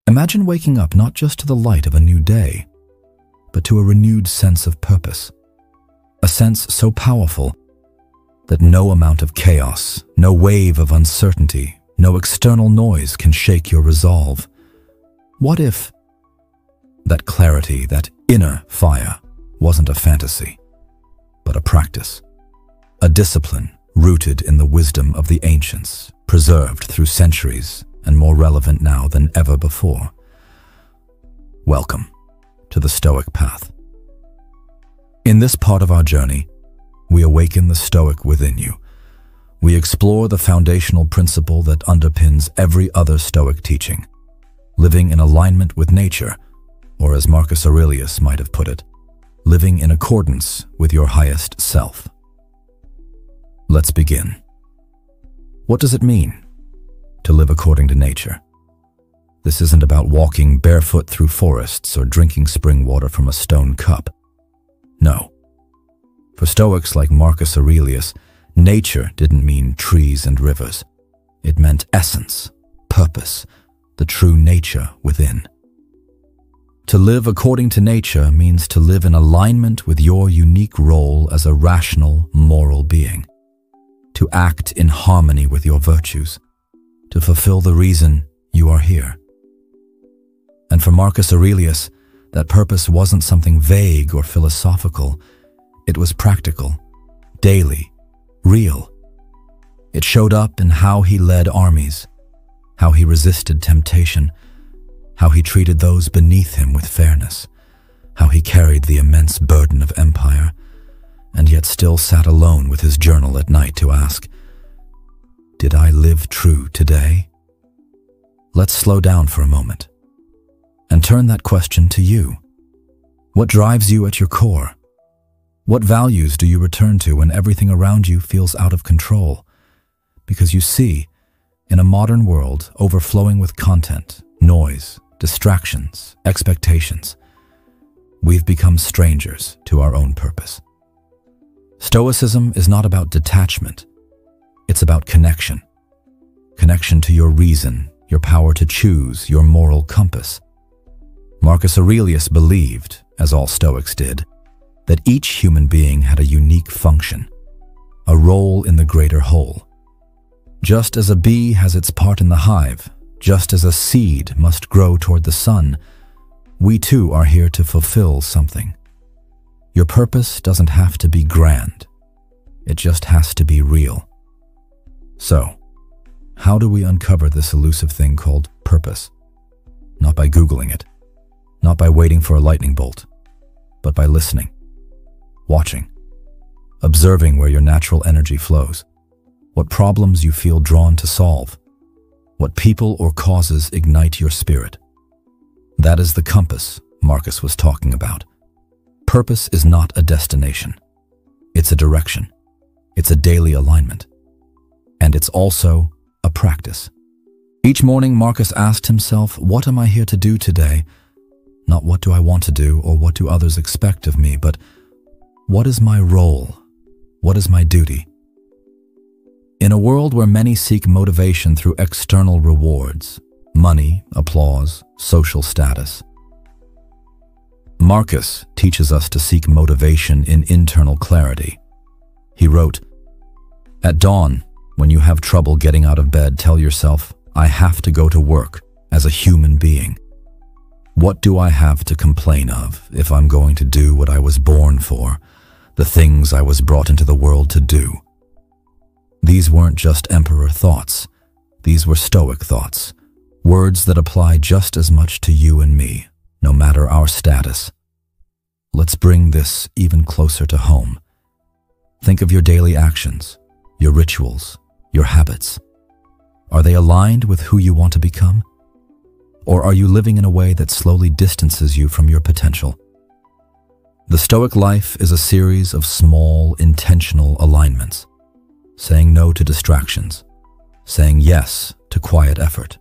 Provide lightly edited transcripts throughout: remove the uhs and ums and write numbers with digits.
Imagine waking up not just to the light of a new day, but to a renewed sense of purpose. A sense so powerful that no amount of chaos, no wave of uncertainty, no external noise can shake your resolve. What if that clarity, that inner fire, wasn't a fantasy, but a practice, a discipline rooted in the wisdom of the ancients, preserved through centuries and more relevant now than ever before? Welcome to the Stoic path. In this part of our journey, we awaken the Stoic within you. We explore the foundational principle that underpins every other Stoic teaching, living in alignment with nature, or as Marcus Aurelius might have put it, living in accordance with your highest self. Let's begin. What does it mean to live according to nature? This isn't about walking barefoot through forests or drinking spring water from a stone cup. No. For Stoics like Marcus Aurelius, nature didn't mean trees and rivers. It meant essence, purpose, the true nature within. To live according to nature means to live in alignment with your unique role as a rational, moral being. To act in harmony with your virtues. To fulfill the reason you are here. And for Marcus Aurelius, that purpose wasn't something vague or philosophical. It was practical, daily, real. It showed up in how he led armies, how he resisted temptation, how he treated those beneath him with fairness, how he carried the immense burden of empire, and yet still sat alone with his journal at night to ask, did I live true today? Let's slow down for a moment and turn that question to you. What drives you at your core? What values do you return to when everything around you feels out of control? Because you see, in a modern world overflowing with content, noise, distractions, expectations, we've become strangers to our own purpose. Stoicism is not about detachment. It's about connection. Connection to your reason, your power to choose, your moral compass. Marcus Aurelius believed, as all Stoics did, that each human being had a unique function, a role in the greater whole. Just as a bee has its part in the hive, just as a seed must grow toward the sun, we too are here to fulfill something. Your purpose doesn't have to be grand. It just has to be real. So, how do we uncover this elusive thing called purpose? Not by Googling it, not by waiting for a lightning bolt, but by listening, watching, observing where your natural energy flows, what problems you feel drawn to solve, what people or causes ignite your spirit. That is the compass Marcus was talking about. Purpose is not a destination. It's a direction. It's a daily alignment. And it's also a practice. Each morning, Marcus asked himself, what am I here to do today? Not what do I want to do or what do others expect of me, but what is my role? What is my duty? In a world where many seek motivation through external rewards, money, applause, social status, Marcus teaches us to seek motivation in internal clarity. He wrote, "At dawn, when you have trouble getting out of bed, tell yourself, I have to go to work as a human being. What do I have to complain of if I'm going to do what I was born for, the things I was brought into the world to do?" These weren't just emperor thoughts. These were Stoic thoughts, words that apply just as much to you and me, no matter our status. Let's bring this even closer to home. Think of your daily actions, your rituals, your habits. Are they aligned with who you want to become? Or are you living in a way that slowly distances you from your potential? The Stoic life is a series of small, intentional alignments. Saying no to distractions, saying yes to quiet effort,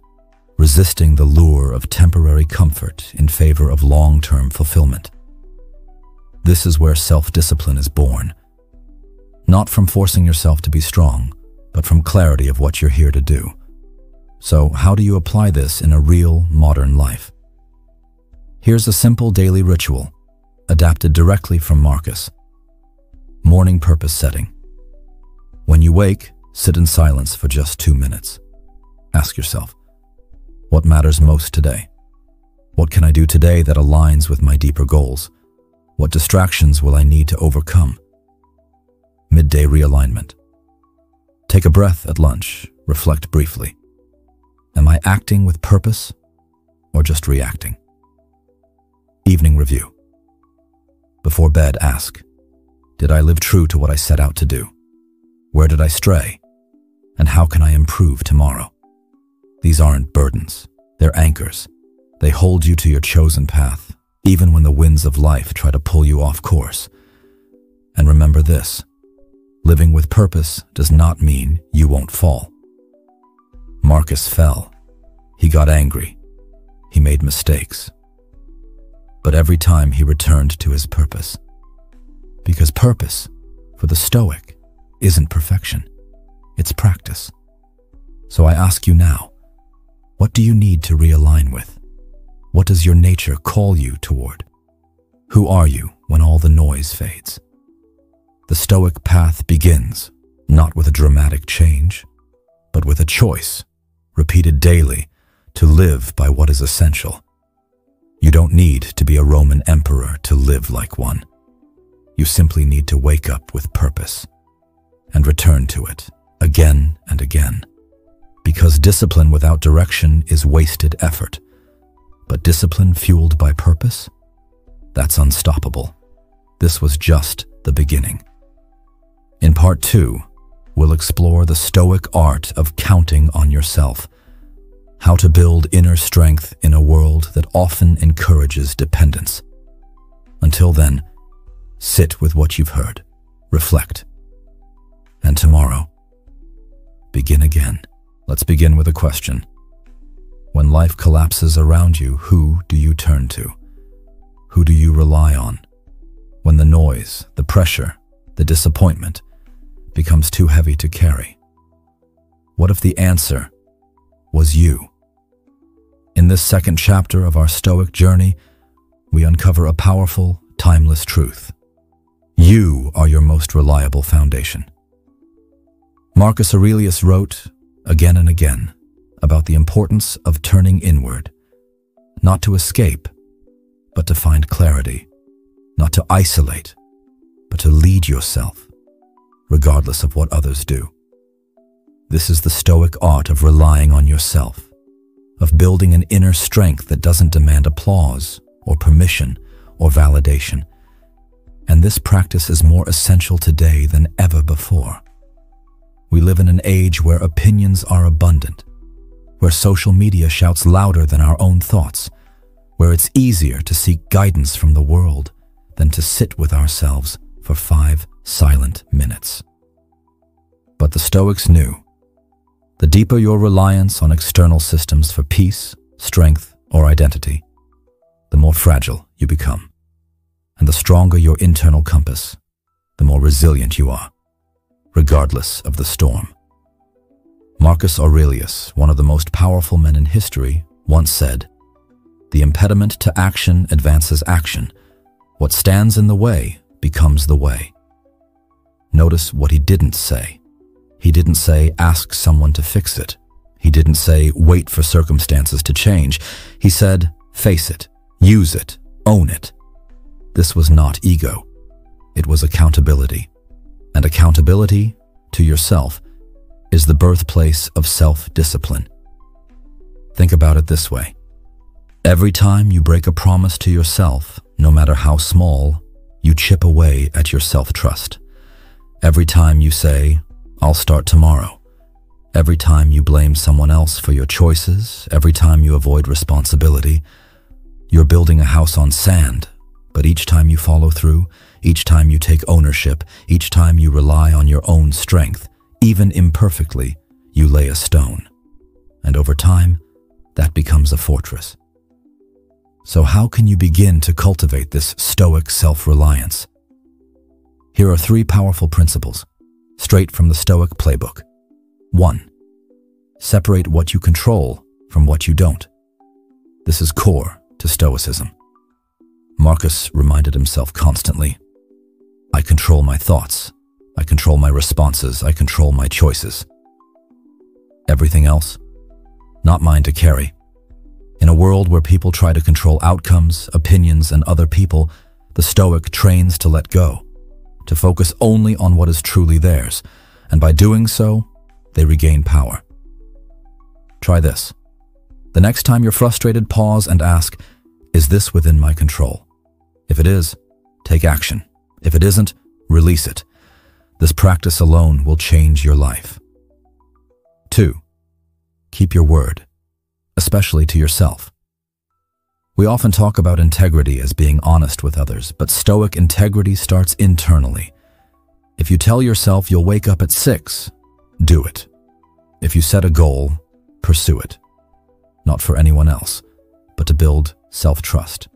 resisting the lure of temporary comfort in favor of long-term fulfillment. This is where self-discipline is born. Not from forcing yourself to be strong, but from clarity of what you're here to do. So how do you apply this in a real modern life? Here's a simple daily ritual, adapted directly from Marcus. Morning purpose setting. When you wake, sit in silence for just 2 minutes. Ask yourself, what matters most today? What can I do today that aligns with my deeper goals? What distractions will I need to overcome? Midday realignment. Take a breath at lunch, reflect briefly. Am I acting with purpose or just reacting? Evening review. Before bed, ask, did I live true to what I set out to do? Where did I stray? And how can I improve tomorrow? These aren't burdens, they're anchors. They hold you to your chosen path, even when the winds of life try to pull you off course. And remember this, living with purpose does not mean you won't fall. Marcus fell. He got angry. He made mistakes. But every time he returned to his purpose. Because purpose, for the Stoic, isn't perfection. It's practice. So I ask you now, what do you need to realign with? What does your nature call you toward? Who are you when all the noise fades? The Stoic path begins, not with a dramatic change, but with a choice, repeated daily, to live by what is essential. You don't need to be a Roman emperor to live like one. You simply need to wake up with purpose and return to it again and again. Because discipline without direction is wasted effort. But discipline fueled by purpose? That's unstoppable. This was just the beginning. In part 2, we'll explore the Stoic art of counting on yourself. How to build inner strength in a world that often encourages dependence. Until then, sit with what you've heard, reflect, and tomorrow, begin again. Let's begin with a question. When life collapses around you, who do you turn to? Who do you rely on? When the noise, the pressure, the disappointment becomes too heavy to carry? What if the answer was you? In this second chapter of our Stoic journey, we uncover a powerful, timeless truth. You are your most reliable foundation. Marcus Aurelius wrote, again and again, about the importance of turning inward, not to escape, but to find clarity, not to isolate, but to lead yourself, regardless of what others do. This is the Stoic art of relying on yourself, of building an inner strength that doesn't demand applause or permission or validation. And this practice is more essential today than ever before. We live in an age where opinions are abundant, where social media shouts louder than our own thoughts, where it's easier to seek guidance from the world than to sit with ourselves for 5 silent minutes. But the Stoics knew, the deeper your reliance on external systems for peace, strength, or identity, the more fragile you become. And the stronger your internal compass, the more resilient you are, regardless of the storm. Marcus Aurelius, one of the most powerful men in history, once said, "The impediment to action advances action. What stands in the way becomes the way." Notice what he didn't say. He didn't say, ask someone to fix it. He didn't say, wait for circumstances to change. He said, face it, use it, own it. This was not ego. It was accountability. And accountability to yourself is the birthplace of self-discipline. Think about it this way. Every time you break a promise to yourself, no matter how small, you chip away at your self-trust. Every time you say, I'll start tomorrow. Every time you blame someone else for your choices, every time you avoid responsibility, you're building a house on sand. But each time you follow through, each time you take ownership, each time you rely on your own strength, even imperfectly, you lay a stone. And over time, that becomes a fortress. So how can you begin to cultivate this Stoic self-reliance? Here are 3 powerful principles, straight from the Stoic playbook. 1. Separate what you control from what you don't. This is core to Stoicism. Marcus reminded himself constantly, I control my thoughts, I control my responses, I control my choices. Everything else, not mine to carry. In a world where people try to control outcomes, opinions, and other people, the Stoic trains to let go, to focus only on what is truly theirs, and by doing so, they regain power. Try this. The next time you're frustrated, pause and ask, is this within my control? If it is, take action. If it isn't, release it. This practice alone will change your life. 2. Keep your word, especially to yourself. We often talk about integrity as being honest with others, but Stoic integrity starts internally. If you tell yourself you'll wake up at 6, do it. If you set a goal, pursue it. Not for anyone else, but to build self-trust.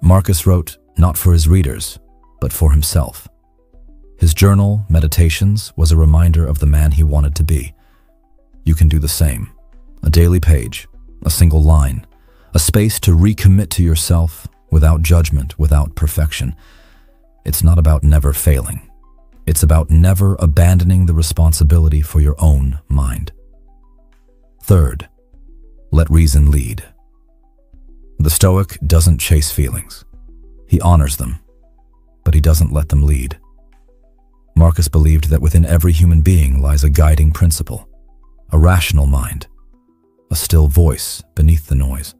Marcus wrote not for his readers, but for himself. His journal, Meditations, was a reminder of the man he wanted to be. You can do the same. A daily page, a single line, a space to recommit to yourself without judgment, without perfection. It's not about never failing. It's about never abandoning the responsibility for your own mind. 3rd, let reason lead. The Stoic doesn't chase feelings. He honors them, but he doesn't let them lead. Marcus believed that within every human being lies a guiding principle, a rational mind, a still voice beneath the noise.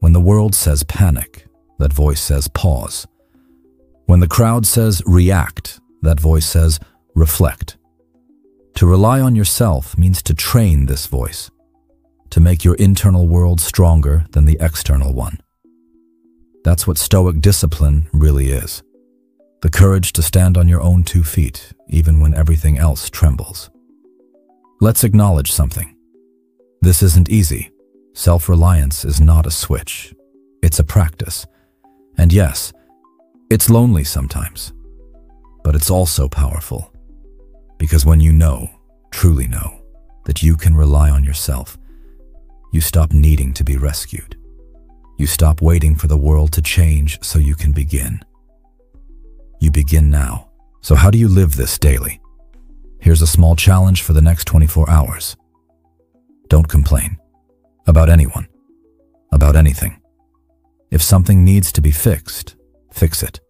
When the world says panic, that voice says pause. When the crowd says react, that voice says reflect. To rely on yourself means to train this voice, to make your internal world stronger than the external one. That's what Stoic discipline really is. The courage to stand on your own 2 feet, even when everything else trembles. Let's acknowledge something. This isn't easy. Self-reliance is not a switch. It's a practice. And yes, it's lonely sometimes, but it's also powerful. Because when you know, truly know, that you can rely on yourself, you stop needing to be rescued. You stop waiting for the world to change so you can begin. You begin now. So how do you live this daily? Here's a small challenge for the next 24 hours. Don't complain. About anyone. About anything. If something needs to be fixed, fix it.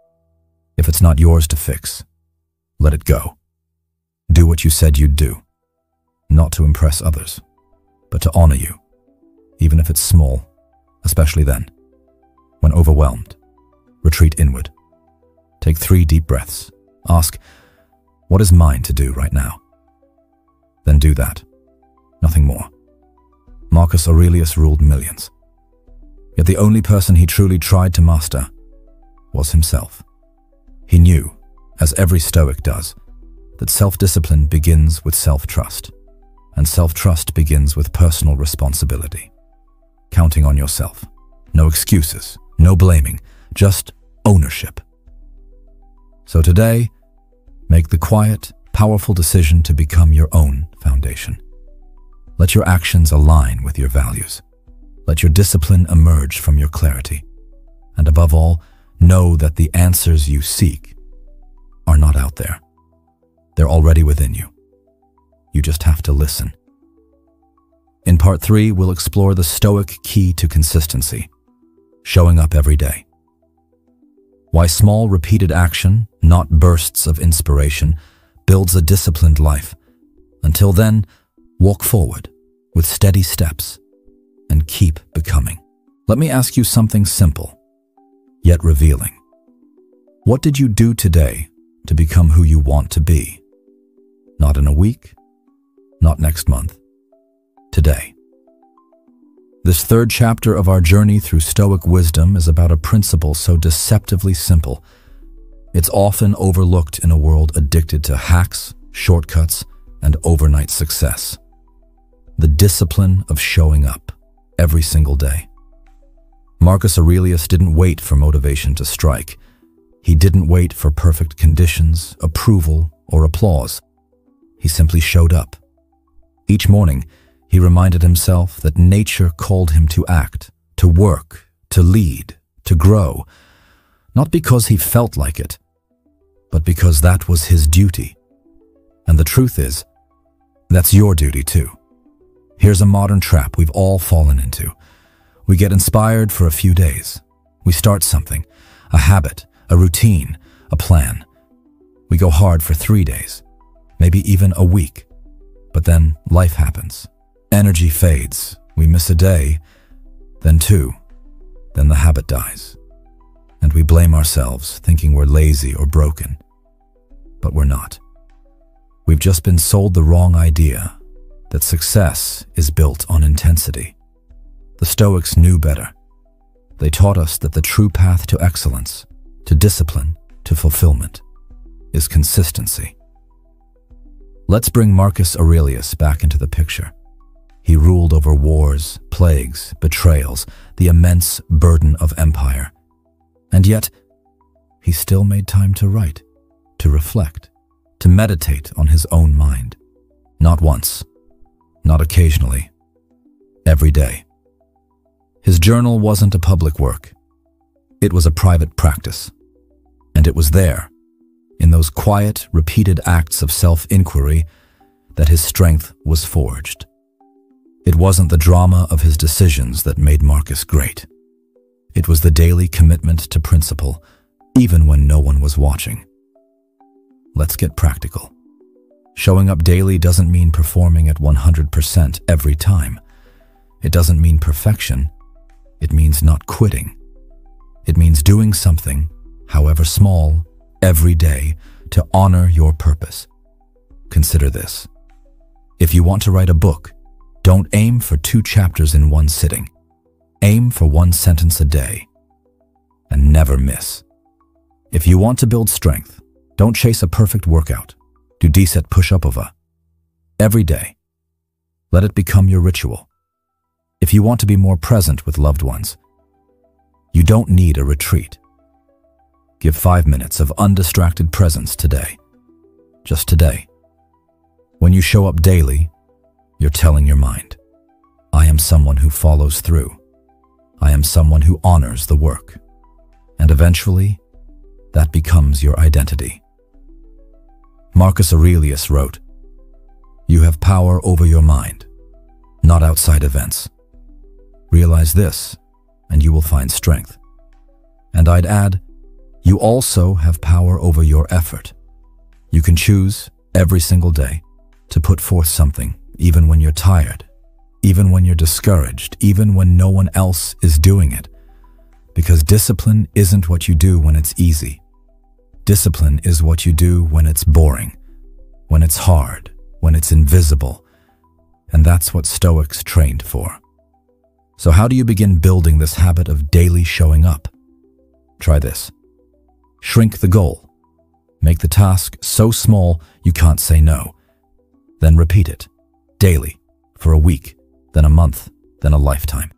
If it's not yours to fix, let it go. Do what you said you'd do. Not to impress others, but to honor you. Even if it's small, especially then. When overwhelmed, retreat inward. Take 3 deep breaths. Ask, what is mine to do right now? Then do that. Nothing more. Marcus Aurelius ruled millions. Yet the only person he truly tried to master was himself. He knew, as every Stoic does, that self-discipline begins with self-trust, and self-trust begins with personal responsibility. Counting on yourself. No excuses, no blaming, just ownership. So today, make the quiet, powerful decision to become your own foundation. Let your actions align with your values. Let your discipline emerge from your clarity. And above all, know that the answers you seek are not out there. They're already within you. You just have to listen. In part 3, we'll explore the Stoic key to consistency, showing up every day. Why small, repeated action, not bursts of inspiration, builds a disciplined life. Until then, walk forward with steady steps and keep becoming. Let me ask you something simple, yet revealing. What did you do today to become who you want to be? Not in a week, not next month, today. This 3rd chapter of our journey through Stoic wisdom is about a principle so deceptively simple. It's often overlooked in a world addicted to hacks, shortcuts, and overnight success. The discipline of showing up every single day. Marcus Aurelius didn't wait for motivation to strike. He didn't wait for perfect conditions, approval, or applause. He simply showed up. Each morning, he reminded himself that nature called him to act, to work, to lead, to grow, not because he felt like it, but because that was his duty. And the truth is, that's your duty too. Here's a modern trap we've all fallen into. We get inspired for a few days. We start something, a habit, a routine, a plan. We go hard for 3 days, maybe even a week. But then life happens. Energy fades. We miss a day, then 2. Then the habit dies. And we blame ourselves, thinking we're lazy or broken. But we're not. We've just been sold the wrong idea that success is built on intensity. The Stoics knew better. They taught us that the true path to excellence, to discipline, to fulfillment, is consistency. Let's bring Marcus Aurelius back into the picture. He ruled over wars, plagues, betrayals, the immense burden of empire. And yet, he still made time to write, to reflect, to meditate on his own mind. Not once, not occasionally, every day. His journal wasn't a public work. It was a private practice. And it was there, in those quiet, repeated acts of self-inquiry, that his strength was forged. It wasn't the drama of his decisions that made Marcus great. It was the daily commitment to principle, even when no one was watching. Let's get practical. Showing up daily doesn't mean performing at 100% every time. It doesn't mean perfection. It means not quitting. It means doing something, however small, every day to honor your purpose. Consider this. If you want to write a book, don't aim for 2 chapters in one sitting. Aim for 1 sentence a day. And never miss. If you want to build strength, don't chase a perfect workout. Do 10 push-ups every day. Let it become your ritual. If you want to be more present with loved ones, you don't need a retreat. Give 5 minutes of undistracted presence today. Just today. When you show up daily, you're telling your mind, I am someone who follows through. I am someone who honors the work. And eventually, that becomes your identity. Marcus Aurelius wrote, "You have power over your mind, not outside events. Realize this, and you will find strength." And I'd add, you also have power over your effort. You can choose every single day to put forth something, even when you're tired, even when you're discouraged, even when no one else is doing it. Because discipline isn't what you do when it's easy. Discipline is what you do when it's boring, when it's hard, when it's invisible. And that's what Stoics trained for. So how do you begin building this habit of daily showing up? Try this. Shrink the goal. Make the task so small you can't say no. Then repeat it, daily, for a week, then a month, then a lifetime.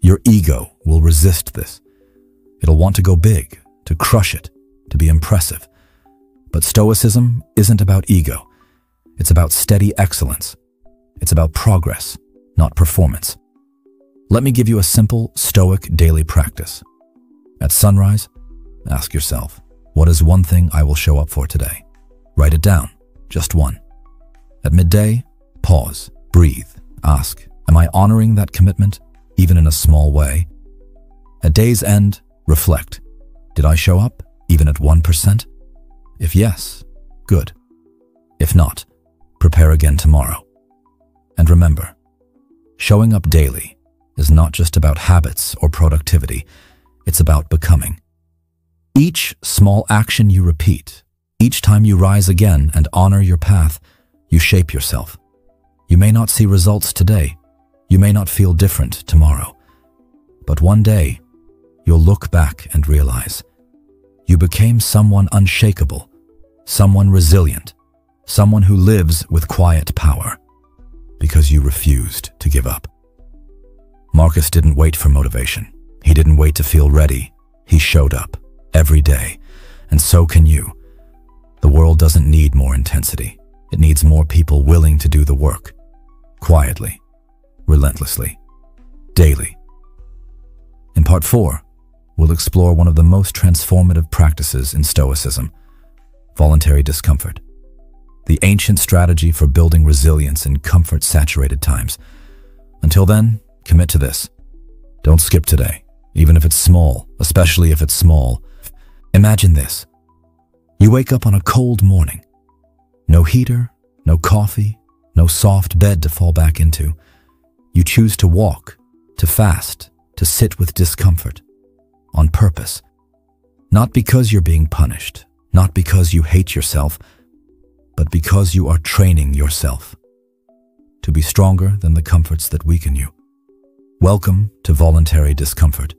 Your ego will resist this. It'll want to go big, to crush it, to be impressive. But Stoicism isn't about ego. It's about steady excellence. It's about progress, not performance. Let me give you a simple Stoic daily practice. At sunrise, ask yourself, what is one thing I will show up for today? Write it down, just one. At midday, pause, breathe, ask, am I honoring that commitment, even in a small way? At day's end, reflect. Did I show up, even at 1%? If yes, good. If not, prepare again tomorrow. And remember, showing up daily is not just about habits or productivity, it's about becoming. Each small action you repeat, each time you rise again and honor your path, you shape yourself. You may not see results today, you may not feel different tomorrow, but one day, you'll look back and realize you became someone unshakable, someone resilient, someone who lives with quiet power, because you refused to give up. Marcus didn't wait for motivation. He didn't wait to feel ready. He showed up every day, and so can you. The world doesn't need more intensity. It needs more people willing to do the work. quietly, relentlessly, daily. In Part 4, we'll explore one of the most transformative practices in Stoicism, voluntary discomfort, the ancient strategy for building resilience in comfort-saturated times. Until then, commit to this. Don't skip today, even if it's small, especially if it's small. Imagine this. You wake up on a cold morning. No heater, no coffee, no soft bed to fall back into. You choose to walk, to fast, to sit with discomfort, on purpose. Not because you're being punished, not because you hate yourself, but because you are training yourself to be stronger than the comforts that weaken you. Welcome to voluntary discomfort,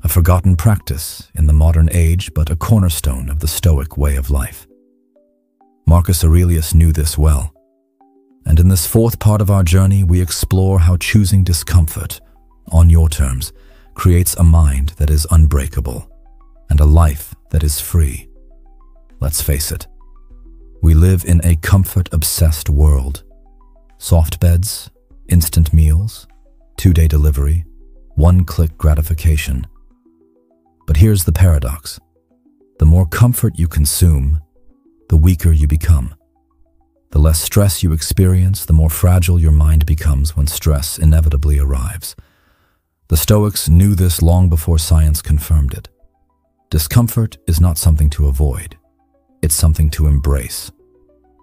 a forgotten practice in the modern age, but a cornerstone of the Stoic way of life. Marcus Aurelius knew this well, and in this fourth part of our journey, we explore how choosing discomfort, on your terms, creates a mind that is unbreakable and a life that is free. Let's face it, we live in a comfort-obsessed world. Soft beds, instant meals, 2-day delivery, one-click gratification. But here's the paradox. The more comfort you consume, the weaker you become. The less stress you experience, the more fragile your mind becomes when stress inevitably arrives. The Stoics knew this long before science confirmed it. Discomfort is not something to avoid. It's something to embrace.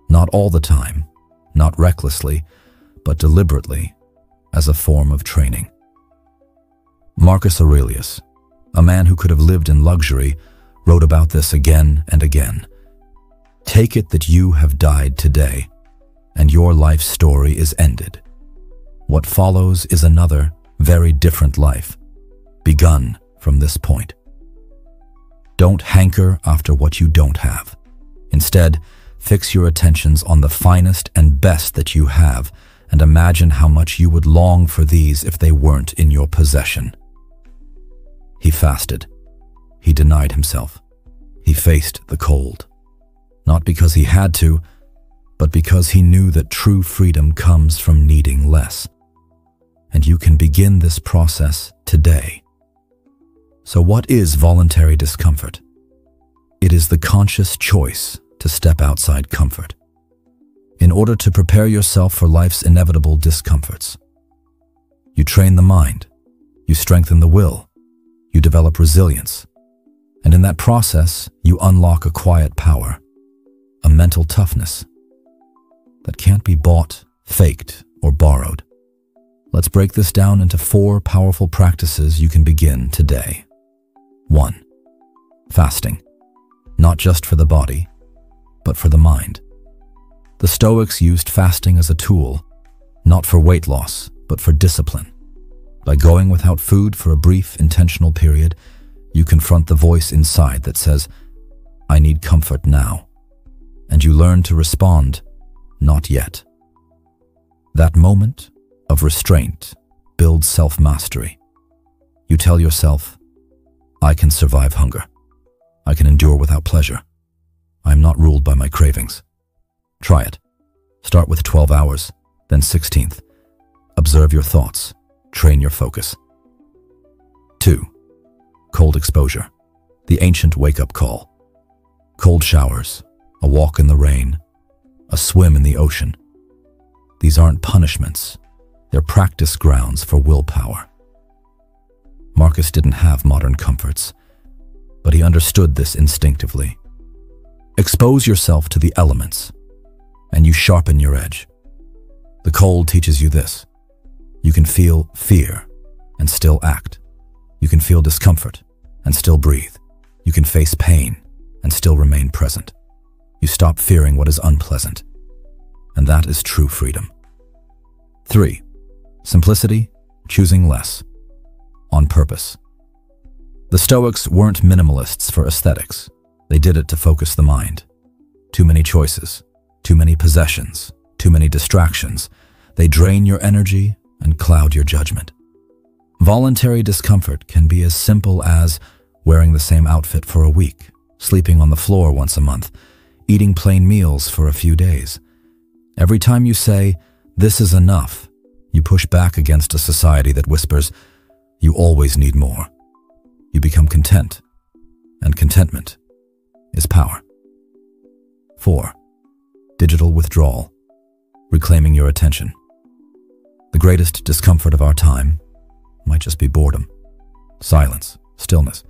Not all the time, not recklessly, but deliberately, as a form of training. Marcus Aurelius, a man who could have lived in luxury, wrote about this again and again. Take it that you have died today, and your life story is ended. What follows is another, very different life, begun from this point. Don't hanker after what you don't have. Instead, fix your attentions on the finest and best that you have, and imagine how much you would long for these if they weren't in your possession. He fasted. He denied himself. He faced the cold. Not because he had to, but because he knew that true freedom comes from needing less. And you can begin this process today. So what is voluntary discomfort? It is the conscious choice to step outside comfort in order to prepare yourself for life's inevitable discomforts. You train the mind, you strengthen the will, you develop resilience, and in that process, you unlock a quiet power, a mental toughness that can't be bought, faked, or borrowed. Let's break this down into 4 powerful practices you can begin today. 1. Fasting. Not just for the body, but for the mind. The Stoics used fasting as a tool, not for weight loss, but for discipline. By going without food for a brief, intentional period, you confront the voice inside that says, I need comfort now. And you learn to respond, not yet. That moment of restraint builds self-mastery. You tell yourself, I can survive hunger. I can endure without pleasure. I am not ruled by my cravings. Try it. Start with 12 hours, then 16th. Observe your thoughts. Train your focus. 2. Cold exposure. The ancient wake-up call. Cold showers, a walk in the rain, a swim in the ocean. These aren't punishments. They're practice grounds for willpower. Marcus didn't have modern comforts, but he understood this instinctively. Expose yourself to the elements, and you sharpen your edge. The cold teaches you this. You can feel fear and still act. You can feel discomfort and still breathe. You can face pain and still remain present. You stop fearing what is unpleasant, and that is true freedom. 3. Simplicity, choosing less, on purpose. The Stoics weren't minimalists for aesthetics. They did it to focus the mind. Too many choices, too many possessions, too many distractions. They drain your energy and cloud your judgment. Voluntary discomfort can be as simple as wearing the same outfit for a week, sleeping on the floor once a month, eating plain meals for a few days. Every time you say, this is enough, you push back against a society that whispers, you always need more. You become content, and contentment is power. 4. Digital withdrawal, reclaiming your attention. The greatest discomfort of our time might just be boredom, silence, stillness.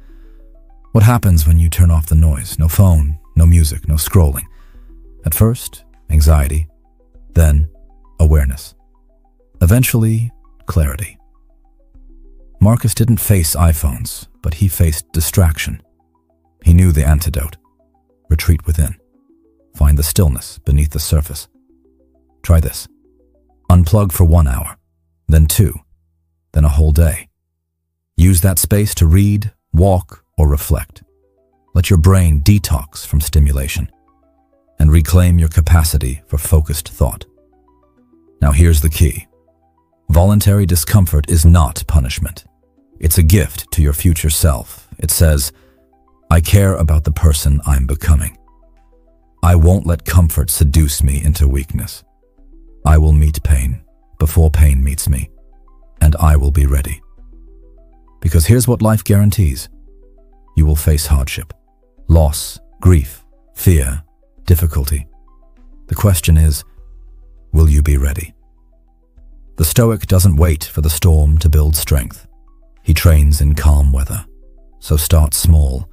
What happens when you turn off the noise? No phone, no music, no scrolling. At first, anxiety, then awareness. Eventually, clarity. Marcus didn't face iPhones, but he faced distraction. He knew the antidote. Retreat within. Find the stillness beneath the surface. Try this. Unplug for 1 hour, then 2, then a whole day. Use that space to read, walk, or reflect. Let your brain detox from stimulation and reclaim your capacity for focused thought. Now here's the key. Voluntary discomfort is not punishment. It's a gift to your future self. It says, I care about the person I'm becoming. I won't let comfort seduce me into weakness. I will meet pain before pain meets me, and I will be ready. Because here's what life guarantees. You will face hardship, loss, grief, fear, difficulty. The question is, will you be ready? The Stoic doesn't wait for the storm to build strength. He trains in calm weather. So start small.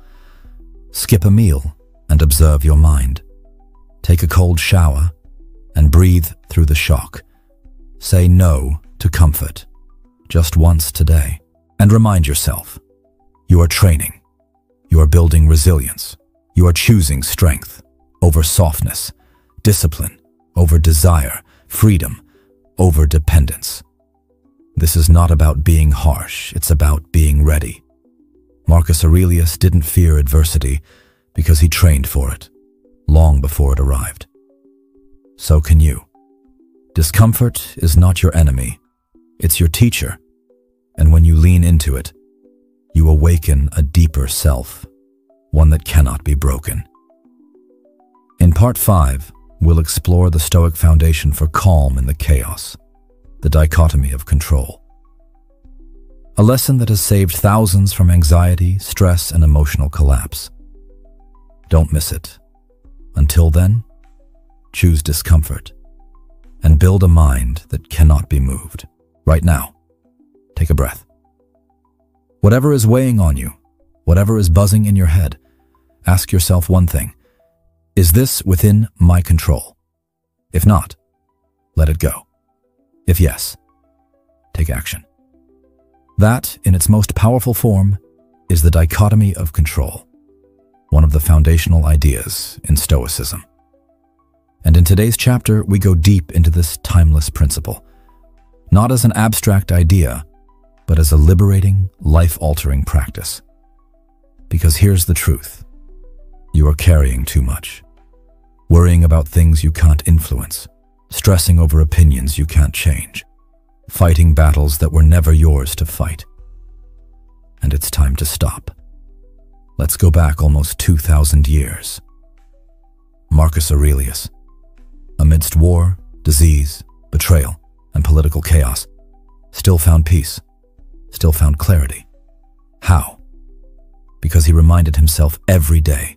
Skip a meal and observe your mind. Take a cold shower and breathe through the shock. Say no to comfort, just once today. And remind yourself, you are training. You are building resilience. You are choosing strength over softness, discipline over desire, freedom over dependence. This is not about being harsh, it's about being ready. Marcus Aurelius didn't fear adversity because he trained for it long before it arrived. So can you. Discomfort is not your enemy, it's your teacher. And when you lean into it, you awaken a deeper self, one that cannot be broken. In Part 5, we'll explore the Stoic foundation for calm in the chaos, the dichotomy of control. A lesson that has saved thousands from anxiety, stress, and emotional collapse. Don't miss it. Until then, choose discomfort and build a mind that cannot be moved. Right now, take a breath. Whatever is weighing on you, whatever is buzzing in your head, ask yourself one thing. Is this within my control? If not, let it go. If yes, take action. That, in its most powerful form, is the dichotomy of control, one of the foundational ideas in Stoicism. And in today's chapter, we go deep into this timeless principle, not as an abstract idea, but as a liberating, life-altering practice. Because here's the truth. You are carrying too much. Worrying about things you can't influence, stressing over opinions you can't change, fighting battles that were never yours to fight. And it's time to stop. Let's go back almost 2,000 years. Marcus Aurelius. Amidst war, disease, betrayal, and political chaos, still found peace, still found clarity. How? Because he reminded himself every day,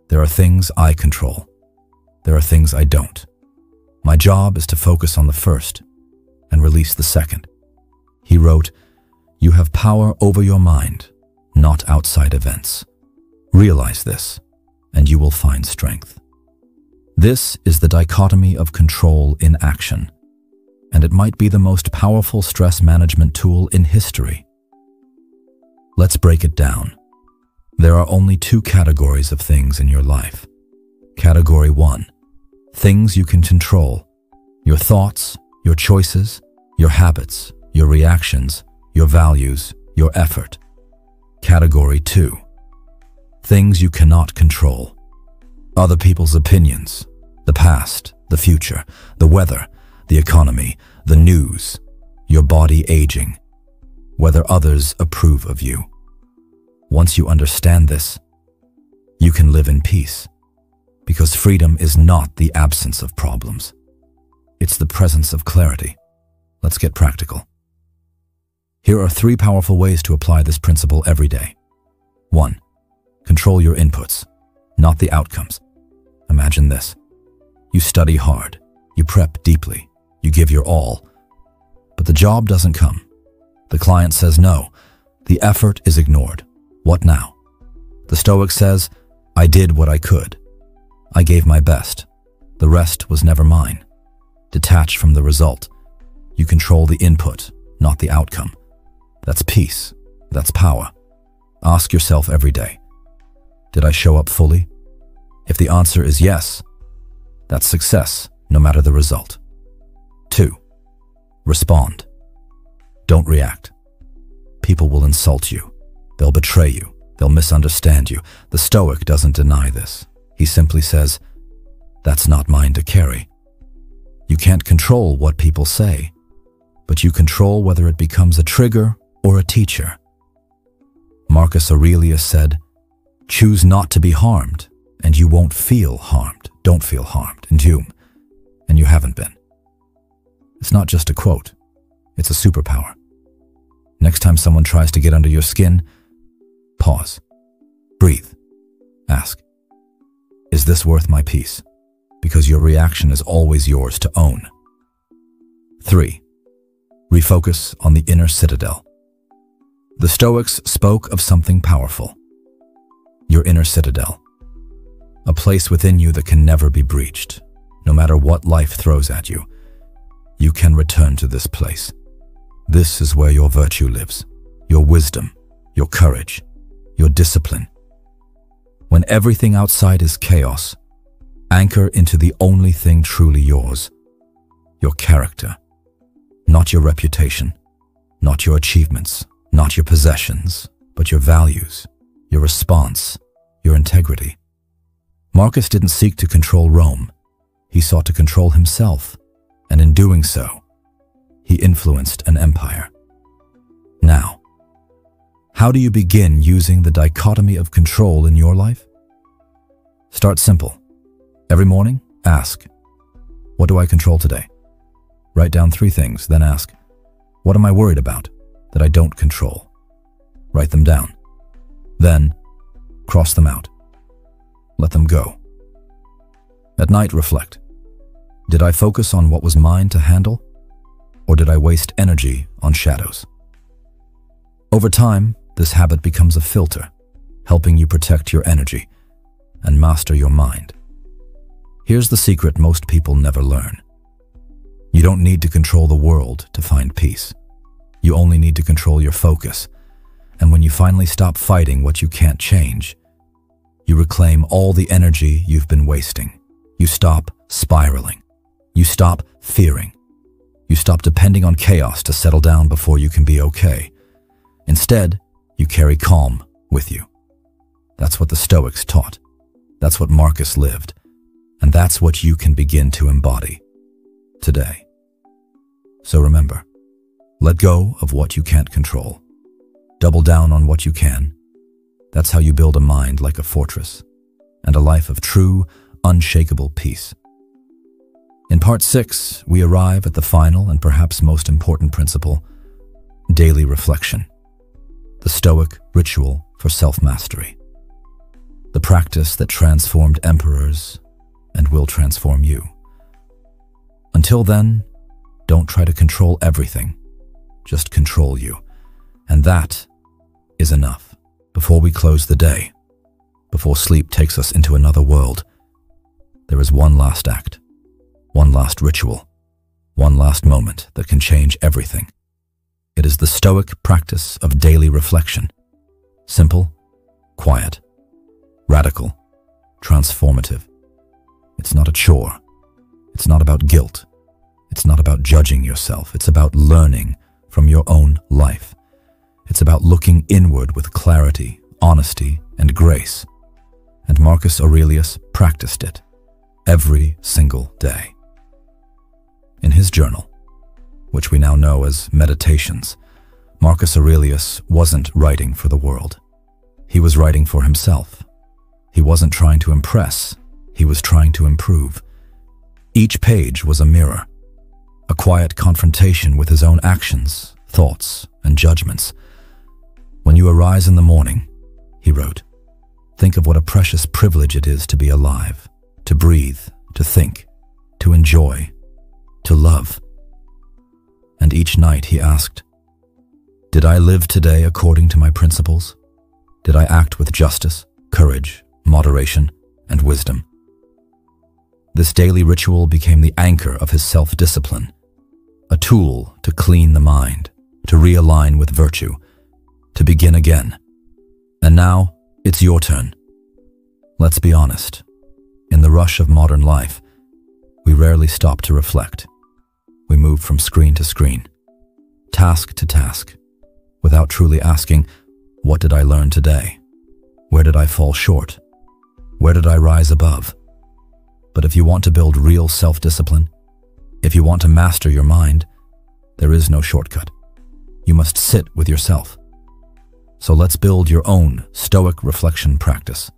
there are things I control. There are things I don't. My job is to focus on the first and release the second. He wrote, "You have power over your mind, not outside events. Realize this, and you will find strength." This is the dichotomy of control in action, and it might be the most powerful stress management tool in history. Let's break it down. There are only 2 categories of things in your life. Category 1, things you can control. Your thoughts, your choices, your habits, your reactions, your values, your effort. Category 2, things you cannot control. Other people's opinions, the past, the future, the weather, the economy, the news, your body aging, whether others approve of you. Once you understand this, you can live in peace, because freedom is not the absence of problems. It's the presence of clarity. Let's get practical. Here are 3 powerful ways to apply this principle every day. 1. Control your inputs, not the outcomes. Imagine this. You study hard, you prep deeply, you give your all, but the job doesn't come. The client says no, the effort is ignored. What now? The Stoic says, I did what I could. I gave my best. The rest was never mine. Detach from the result. You control the input, not the outcome. That's peace. That's power. Ask yourself every day, did I show up fully? If the answer is yes, that's success, no matter the result. 2. Respond. Don't react. People will insult you. They'll betray you. They'll misunderstand you. The Stoic doesn't deny this. He simply says, that's not mine to carry. You can't control what people say, but you control whether it becomes a trigger or a teacher. Marcus Aurelius said, choose not to be harmed, and you won't feel harmed. Don't feel harmed, and you haven't been. It's not just a quote. It's a superpower. Next time someone tries to get under your skin, pause. Breathe. Ask, is this worth my peace? Because your reaction is always yours to own. 3. Refocus on the inner citadel. The Stoics spoke of something powerful. Your inner citadel. A place within you that can never be breached. No matter what life throws at you, you can return to this place. This is where your virtue lives, your wisdom, your courage, your discipline. When everything outside is chaos, anchor into the only thing truly yours, your character. Not your reputation, not your achievements, not your possessions, but your values, your response, your integrity. Marcus didn't seek to control Rome. He sought to control himself, and in doing so, he influenced an empire. Now, how do you begin using the dichotomy of control in your life? Start simple. Every morning, ask, what do I control today? Write down 3 things, then ask, what am I worried about that I don't control? Write them down. Then, cross them out. Let them go. At night, reflect. Did I focus on what was mine to handle, or did I waste energy on shadows? Over time, this habit becomes a filter, helping you protect your energy and master your mind. Here's the secret most people never learn. You don't need to control the world to find peace. You only need to control your focus. And when you finally stop fighting what you can't change, you reclaim all the energy you've been wasting. You stop spiraling. You stop fearing. You stop depending on chaos to settle down before you can be okay. Instead, you carry calm with you. That's what the Stoics taught. That's what Marcus lived. And that's what you can begin to embody today. So remember, let go of what you can't control. Double down on what you can. That's how you build a mind like a fortress and a life of true, unshakable peace. In part 6, we arrive at the final and perhaps most important principle, daily reflection, the Stoic ritual for self-mastery, the practice that transformed emperors and will transform you. Until then, don't try to control everything, just control you. And that is enough. Before we close the day, before sleep takes us into another world, there is one last act, one last ritual, one last moment that can change everything. It is the Stoic practice of daily reflection. Simple, quiet, radical, transformative. It's not a chore. It's not about guilt. It's not about judging yourself. It's about learning from your own life. It's about looking inward with clarity, honesty, and grace. And Marcus Aurelius practiced it every single day. In his journal, which we now know as Meditations, Marcus Aurelius wasn't writing for the world. He was writing for himself. He wasn't trying to impress. He was trying to improve. Each page was a mirror, a quiet confrontation with his own actions, thoughts, and judgments. "When you arise in the morning," he wrote, "think of what a precious privilege it is to be alive, to breathe, to think, to enjoy, to love." And each night he asked, "Did I live today according to my principles? Did I act with justice, courage, moderation, and wisdom?" This daily ritual became the anchor of his self-discipline, a tool to clean the mind, to realign with virtue, to begin again. And now, it's your turn. Let's be honest. In the rush of modern life, we rarely stop to reflect. We move from screen to screen, task to task, without truly asking, what did I learn today? Where did I fall short? Where did I rise above? But if you want to build real self-discipline, if you want to master your mind, there is no shortcut. You must sit with yourself. So let's build your own Stoic reflection practice,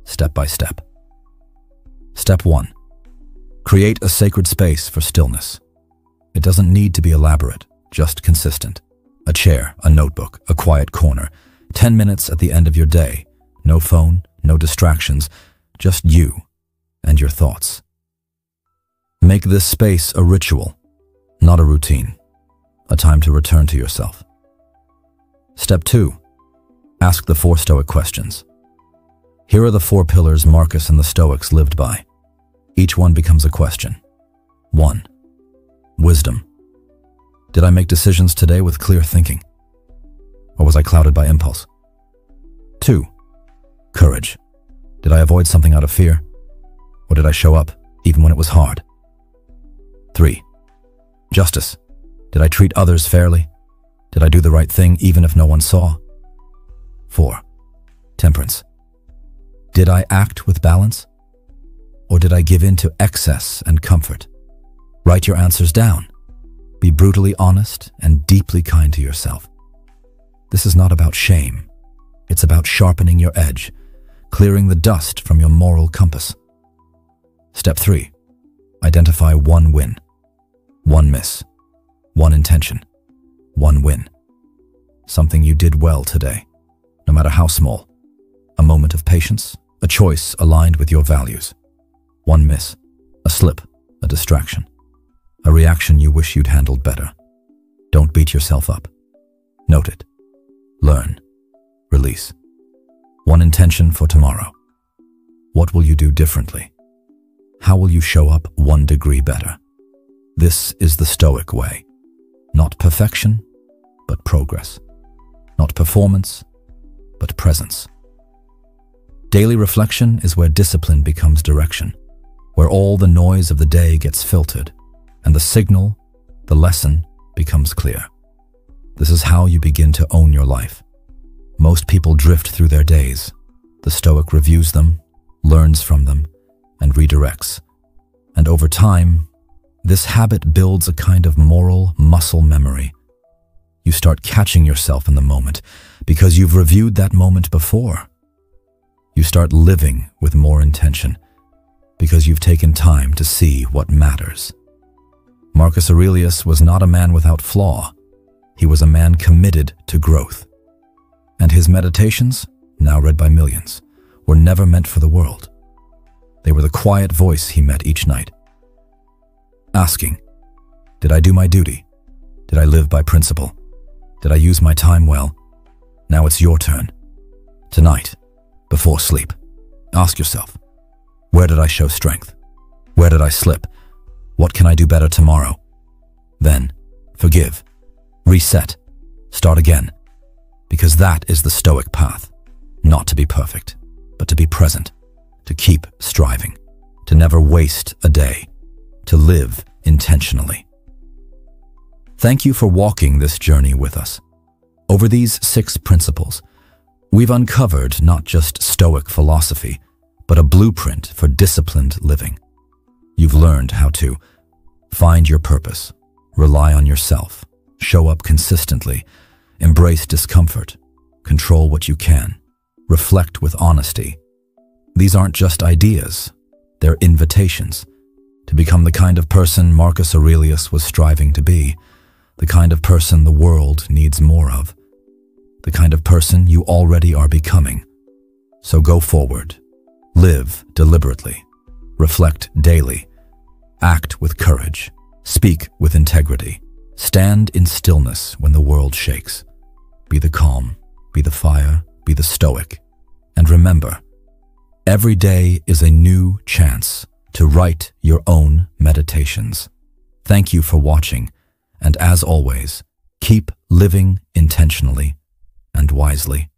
step by step. Step 1. Create a sacred space for stillness. It doesn't need to be elaborate, just consistent. A chair, a notebook, a quiet corner. 10 minutes at the end of your day. No phone, no distractions, just you and your thoughts. Make this space a ritual, not a routine, a time to return to yourself. Step 2. Ask the 4 Stoic questions. Here are the 4 pillars Marcus and the Stoics lived by. Each one becomes a question. 1. Wisdom. Did I make decisions today with clear thinking? Or was I clouded by impulse? 2. Courage. Did I avoid something out of fear? Or did I show up even when it was hard? 3. Justice. Did I treat others fairly? Did I do the right thing even if no one saw? 4. Temperance. Did I act with balance? Or did I give in to excess and comfort? Write your answers down. Be brutally honest and deeply kind to yourself. This is not about shame. It's about sharpening your edge, clearing the dust from your moral compass. Step 3. Identify one win, one miss, one intention, one win. Something you did well today, no matter how small. A moment of patience, a choice aligned with your values. One miss, a slip, a distraction, a reaction you wish you'd handled better. Don't beat yourself up. Note it. Learn. Release. One intention for tomorrow. What will you do differently? How will you show up 1 degree better? This is the Stoic way. Not perfection, but progress. Not performance, but presence. Daily reflection is where discipline becomes direction, where all the noise of the day gets filtered, and the signal, the lesson, becomes clear. This is how you begin to own your life. Most people drift through their days. The Stoic reviews them, learns from them, and redirects. And over time, this habit builds a kind of moral muscle memory. You start catching yourself in the moment because you've reviewed that moment before. You start living with more intention because you've taken time to see what matters. Marcus Aurelius was not a man without flaw. He was a man committed to growth. And his meditations, now read by millions, were never meant for the world. They were the quiet voice he met each night, asking, did I do my duty? Did I live by principle? Did I use my time well? Now it's your turn. Tonight, before sleep, ask yourself, where did I show strength? Where did I slip? What can I do better tomorrow? Then, forgive, reset, start again. Because that is the Stoic path. Not to be perfect, but to be present, to keep striving, to never waste a day, to live intentionally. Thank you for walking this journey with us. Over these 6 principles, we've uncovered not just Stoic philosophy, but a blueprint for disciplined living. You've learned how to find your purpose, rely on yourself, show up consistently, embrace discomfort, control what you can, reflect with honesty. These aren't just ideas, they're invitations to become the kind of person Marcus Aurelius was striving to be, the kind of person the world needs more of, the kind of person you already are becoming. So go forward, live deliberately, reflect daily, act with courage, speak with integrity, stand in stillness when the world shakes. Be the calm, be the fire, be the stoic. And remember, every day is a new chance to write your own meditations. Thank you for watching, and as always, keep living intentionally and wisely.